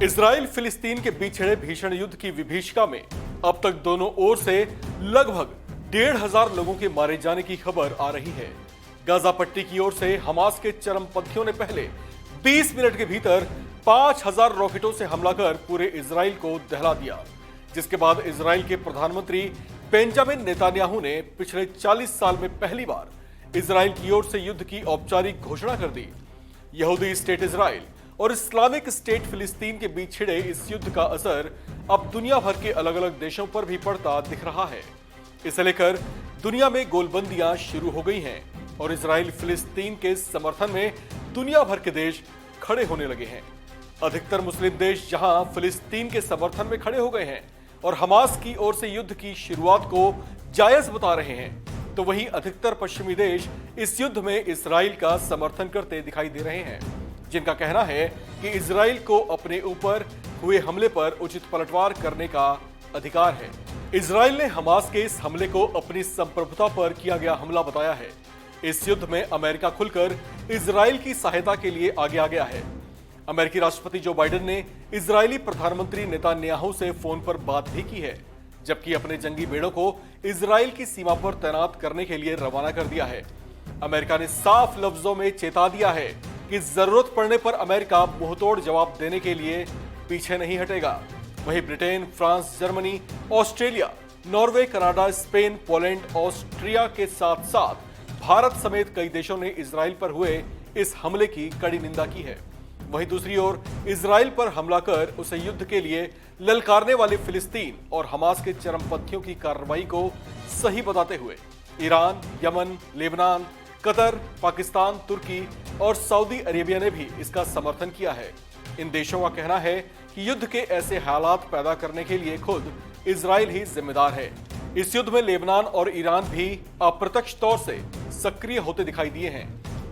Israel फिलिस्तीन के बीच छिड़े भीषण युद्ध की विभीषिका में अब तक दोनों ओर से लगभग 1,500 लोगों के मारे जाने की खबर आ रही है। गाजा पट्टी की ओर से हमास के चरमपंथियों ने पहले 20 मिनट के भीतर 5,000 रॉकेटों से हमला कर पूरे इजराइल को दहला दिया, जिसके बाद इजराइल के प्रधानमंत्री बेंजामिन नेतान्याहू ने पिछले 40 साल में पहली बार इजराइल की ओर से युद्ध की औपचारिक घोषणा कर दी। यहूदी स्टेट इजराइल और इस्लामिक स्टेट फिलिस्तीन के बीच छिड़े इस युद्ध का असर अब दुनिया भर के अलग अलग देशों पर भी पड़ता दिख रहा है। इसे लेकर दुनिया में गोलबंदियां शुरू हो गई हैं और इजराइल फिलिस्तीन के समर्थन में दुनिया भर के देश खड़े होने लगे हैं। अधिकतर मुस्लिम देश जहां फिलिस्तीन के समर्थन में खड़े हो गए हैं और हमास की ओर से युद्ध की शुरुआत को जायज बता रहे हैं, तो वहीं अधिकतर पश्चिमी देश इस युद्ध में इजराइल का समर्थन करते दिखाई दे रहे हैं, जिनका कहना है कि इजराइल को अपने ऊपर हुए हमले पर उचित पलटवार करने का अधिकार है। इजराइल ने हमास के इस हमले को अपनी संप्रभुता पर किया गया हमला बताया है। इस युद्ध में अमेरिका खुलकर इजराइल की सहायता के लिए आगे आ गया है। अमेरिकी राष्ट्रपति जो बाइडेन ने इजरायली प्रधानमंत्री नेतान्याहू से फोन पर बात भी की है, जबकि अपने जंगी बेड़ों को इजराइल की सीमा पर तैनात करने के लिए रवाना कर दिया है। अमेरिका ने साफ लफ्जों में चेता दिया है कि जरूरत पड़ने पर अमेरिका मुंहतोड़ जवाब देने के लिए पीछे नहीं हटेगा। वहीं Britain, France, Germany, Australia, Norway, Canada, Spain, Poland, Austria के साथ साथ भारत समेत कई देशों ने इजराइल पर हुए इस हमले की कड़ी निंदा की है। वहीं दूसरी ओर इजराइल पर हमला कर उसे युद्ध के लिए ललकारने वाले फिलिस्तीन और हमास के चरमपंथियों की कार्रवाई को सही बताते हुए Iran, Yemen, Lebanon, Qatar, Pakistan, तुर्की और सऊदी अरेबिया ने भी इसका समर्थन किया है। इन देशों का कहना है कि युद्ध के ऐसे हालात पैदा करने के लिए खुद इजराइल ही जिम्मेदार है। इस युद्ध में लेबनान और ईरान भी अप्रत्यक्ष तौर से सक्रिय होते दिखाई दिए हैं।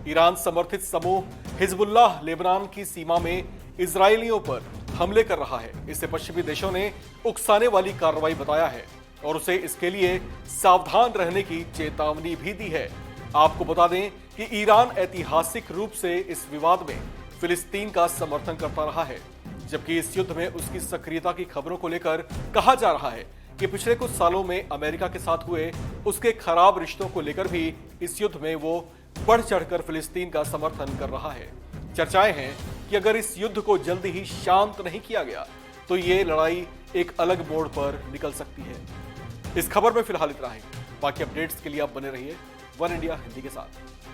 ईरान समर्थित समूह हिजबुल्लाह लेबनान की सीमा में इजरायलियों पर हमले कर रहा है। इसे पश्चिमी देशों ने उकसाने वाली कार्रवाई बताया है और उसे इसके लिए सावधान रहने की चेतावनी भी दी है। आपको बता दें कि ईरान ऐतिहासिक रूप से इस विवाद में फिलिस्तीन का समर्थन करता रहा है, जबकि इस युद्ध में उसकी सक्रियता की खबरों को लेकर कहा जा रहा है कि पिछले कुछ सालों में अमेरिका के साथ हुए उसके खराब रिश्तों को लेकर भी इस युद्ध में वो बढ़ चढ़कर फिलिस्तीन का समर्थन कर रहा है। चर्चाएं हैं कि अगर इस युद्ध को जल्दी ही शांत नहीं किया गया तो ये लड़ाई एक अलग मोड़ पर निकल सकती है। इस खबर में फिलहाल इतना ही। बाकी अपडेट्स के लिए आप बने रहिए वन इंडिया हिंदी के साथ।